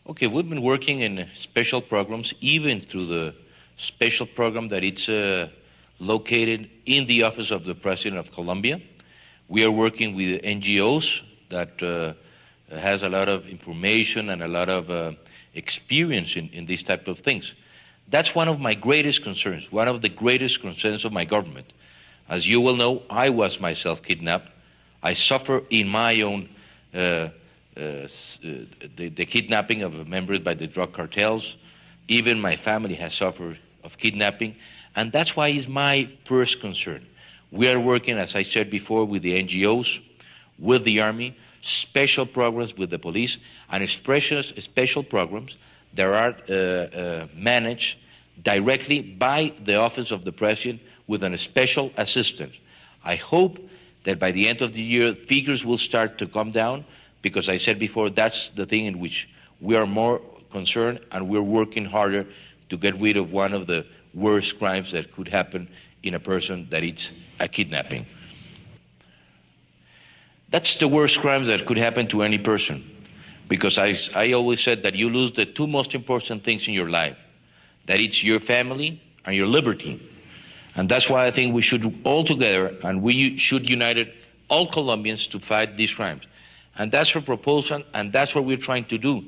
Okay, we've been working in special programs, even through the special program that it's located in the office of the President of Colombia. We are working with NGOs that has a lot of information and a lot of experience in these type of things. That's one of my greatest concerns, one of the greatest concerns of my government. As you will know, I was myself kidnapped. I suffer in my own the kidnapping of members by the drug cartels. Even my family has suffered of kidnapping, and that's why it's my first concern. We are working, as I said before, with the NGOs, with the Army, special programs with the police, and special programs that are managed directly by the Office of the President with a special assistant. I hope that by the end of the year, figures will start to come down, because I said before, that's the thing in which we are more concerned, and we're working harder to get rid of one of the worst crimes that could happen in a person, that it's a kidnapping. That's the worst crimes that could happen to any person, because I always said that you lose the two most important things in your life, that it's your family and your liberty. And that's why I think we should all together, and we should unite all Colombians to fight these crimes. And that's our proposal, and that's what we're trying to do.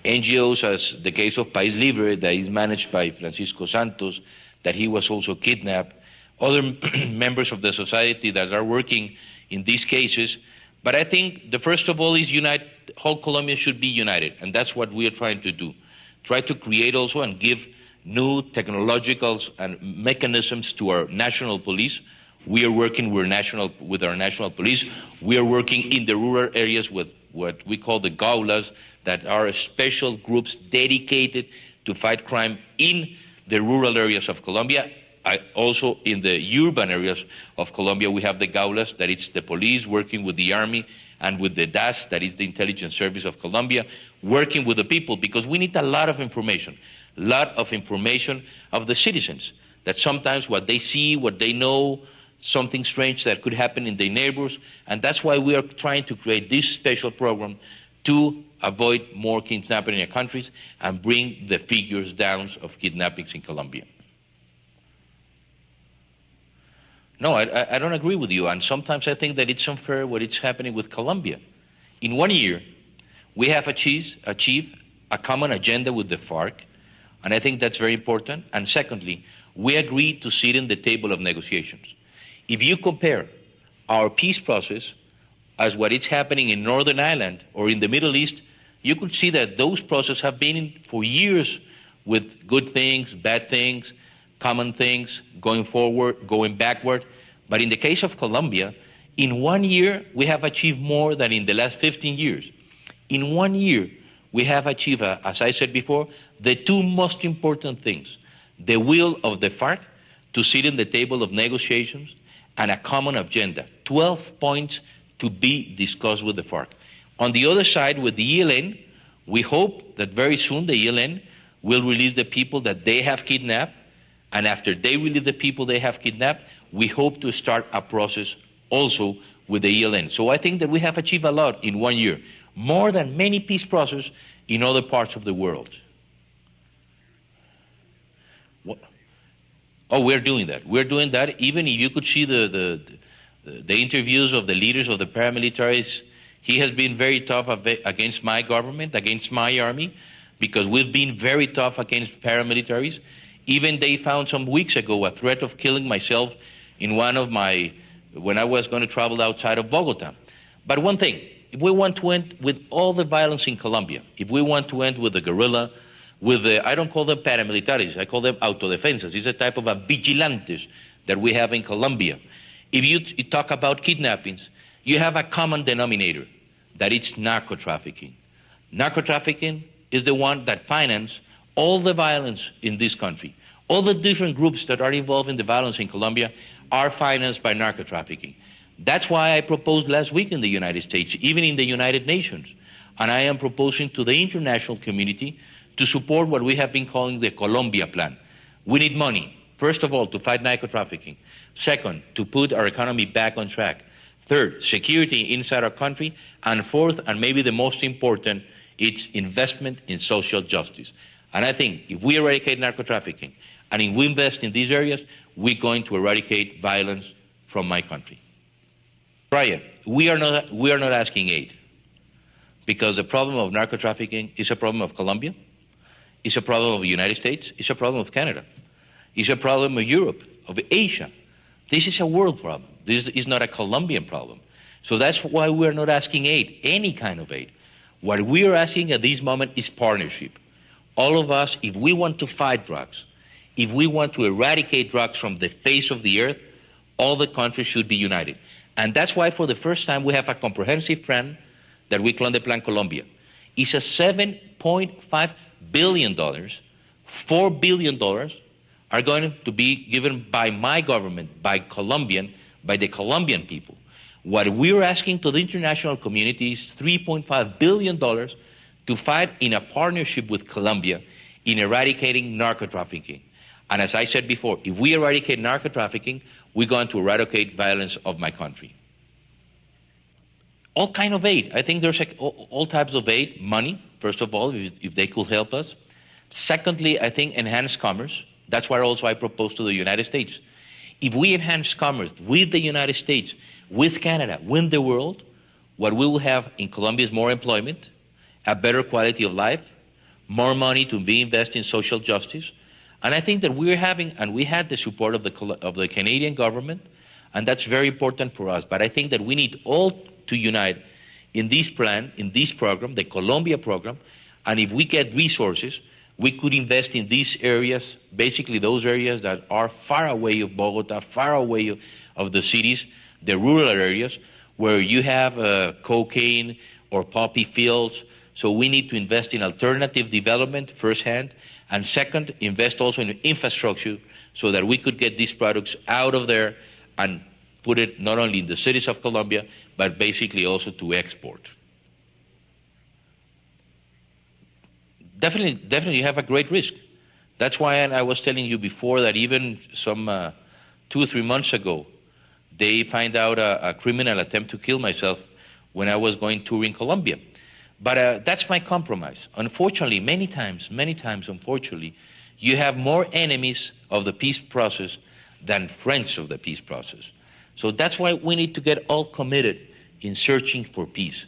NGOs, as the case of País Libre, that is managed by Francisco Santos, that he was also kidnapped, other members of the society that are working in these cases. But I think the first of all is unite, whole Colombia should be united, and that's what we are trying to do. Try to create also and give new technological and mechanisms to our national police. We are working with our national police. We are working in the rural areas with what we call the gaulas, that are special groups dedicated to fight crime in the rural areas of Colombia. Also in the urban areas of Colombia, we have the gaulas, that it's the police working with the Army and with the DAS, that is the Intelligence Service of Colombia, working with the people, because we need a lot of information of the citizens, that sometimes what they see, what they know, something strange that could happen in their neighbors, and that's why we are trying to create this special program to avoid more kidnapping in our countries and bring the figures down of kidnappings in Colombia. No, I don't agree with you, and sometimes I think that it's unfair what is happening with Colombia. In 1 year, we have achieved a common agenda with the FARC, and I think that's very important. And secondly, we agreed to sit in the table of negotiations. If you compare our peace process as what is happening in Northern Ireland or in the Middle East, you could see that those processes have been for years with good things, bad things, common things, going forward, going backward. But in the case of Colombia, in 1 year, we have achieved more than in the last 15 years. In 1 year, we have achieved, as I said before, the two most important things: the will of the FARC to sit in the table of negotiations and a common agenda, 12 points to be discussed with the FARC. On the other side, with the ELN, we hope that very soon the ELN will release the people that they have kidnapped, and after they release the people they have kidnapped, we hope to start a process also with the ELN. So I think that we have achieved a lot in 1 year, more than many peace processes in other parts of the world. Oh, we're doing that. We're doing that. Even if you could see the interviews of the leaders of the paramilitaries, he has been very tough against my government, against my army, because we've been very tough against paramilitaries. Even they found some weeks ago a threat of killing myself in when I was going to travel outside of Bogota. But one thing, if we want to end with all the violence in Colombia, if we want to end with the guerrilla, I don't call them paramilitaries, I call them autodefensas. It's a type of vigilantes that we have in Colombia. If you talk about kidnappings, you have a common denominator, that it's narco-trafficking. Narco-trafficking is the one that finances all the violence in this country. All the different groups that are involved in the violence in Colombia are financed by narco-trafficking. That's why I proposed last week in the United States, even in the United Nations, and I am proposing to the international community to support what we have been calling the Colombia Plan. We need money, first of all, to fight narco-trafficking. Second, to put our economy back on track. Third, security inside our country. And fourth, and maybe the most important, It's investment in social justice. And I think if we eradicate narco-trafficking and if we invest in these areas, we're going to eradicate violence from my country. Brian, we are not asking aid, because the problem of narco-trafficking is a problem of Colombia, it's a problem of the United States, it's a problem of Canada, it's a problem of Europe, of Asia. This is a world problem. This is not a Colombian problem. So that's why we're not asking aid, any kind of aid. What we are asking at this moment is partnership. All of us, if we want to fight drugs, if we want to eradicate drugs from the face of the earth, all the countries should be united. And that's why for the first time we have a comprehensive plan that we call the Plan Colombia. It's a $7.5 billion, $4 billion are going to be given by my government, by the Colombian people. What we're asking to the international community is $3.5 billion to fight in a partnership with Colombia in eradicating narco-trafficking. And as I said before, if we eradicate narco-trafficking, we're going to eradicate violence of my country. All kind of aid. I think there's all types of aid. Money, first of all, if they could help us. Secondly, I think enhanced commerce. That's why also I proposed to the United States. If we enhance commerce with the United States, with Canada, with the world, what we will have in Colombia is more employment, a better quality of life, more money to be invested in social justice. And I think that we're having, and we had the support of the Canadian government, and that's very important for us. But I think that we need all to unite in this plan, in this program, the Colombia program, and if we get resources, we could invest in these areas, basically those areas that are far away of Bogota, far away of the cities, the rural areas, where you have cocaine or poppy fields. So we need to invest in alternative development firsthand, and second, invest also in infrastructure so that we could get these products out of there and put it not only in the cities of Colombia, but basically also to export. Definitely you have a great risk. That's why I was telling you before that even some 2 or 3 months ago, they find out a criminal attempt to kill myself when I was going touring Colombia. But that's my compromise. Unfortunately, many times, unfortunately, you have more enemies of the peace process than friends of the peace process. So that's why we need to get all committed in searching for peace.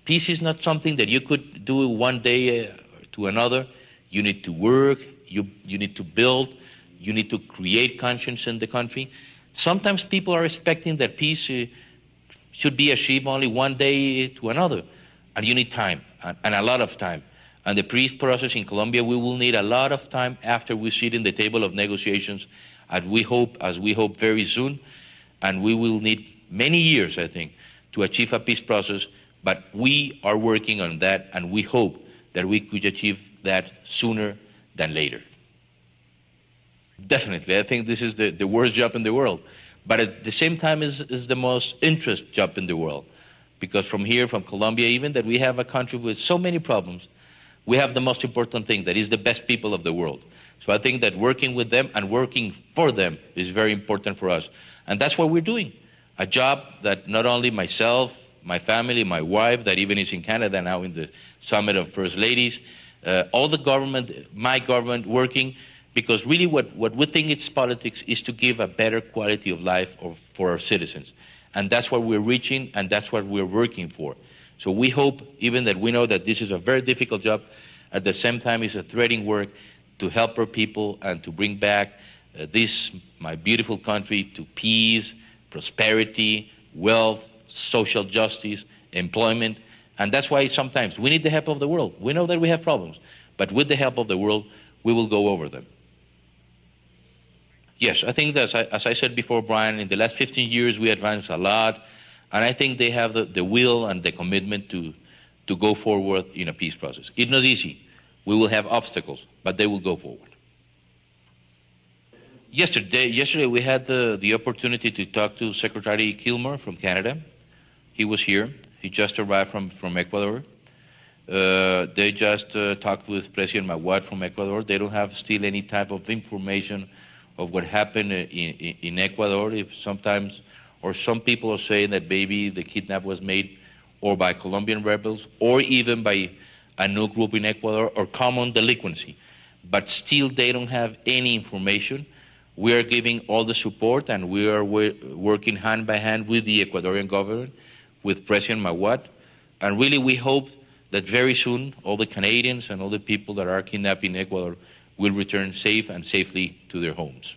Peace is not something that you could do one day to another. You need to work, you need to build, you need to create conscience in the country. Sometimes people are expecting that peace should be achieved only one day to another. And you need time, and a lot of time. And the peace process in Colombia, we will need a lot of time after we sit in the table of negotiations, as we hope very soon. And we will need many years, I think, to achieve a peace process. But we are working on that, and we hope that we could achieve that sooner than later. Definitely, I think this is the worst job in the world. But at the same time, is the most interesting job in the world. Because from here, from Colombia, even that we have a country with so many problems, we have the most important thing, that is the best people of the world. So I think that working with them and working for them is very important for us. And that's what we're doing. A job that not only myself, my family, my wife, that even is in Canada now in the Summit of First Ladies, all the government, my government working, because really what we think it's politics is to give a better quality of life for our citizens. And that's what we're reaching, and that's what we're working for. So we hope, even that we know that this is a very difficult job, at the same time it's a threading work to help our people and to bring back this, my beautiful country, to peace, prosperity, wealth, social justice, employment. And that's why sometimes we need the help of the world. We know that we have problems, but with the help of the world, we will go over them. Yes, I think that, as I said before, Brian, in the last 15 years, we advanced a lot, and I think they have the will and the commitment to go forward in a peace process. It's not easy. We will have obstacles, but they will go forward. Yesterday we had the opportunity to talk to Secretary Kilmer from Canada. He was here. He just arrived from Ecuador. They just talked with President Maguad from Ecuador. They don't have still any type of information of what happened in Ecuador. If sometimes, or some people are saying that maybe the kidnap was made or by Colombian rebels or even by a new group in Ecuador or common delinquency, but still they don't have any information. We are giving all the support, and we are working hand by hand with the Ecuadorian government, with President Mawad, and really we hope that very soon all the Canadians and all the people that are kidnapped in Ecuador will return safe and safely to their homes.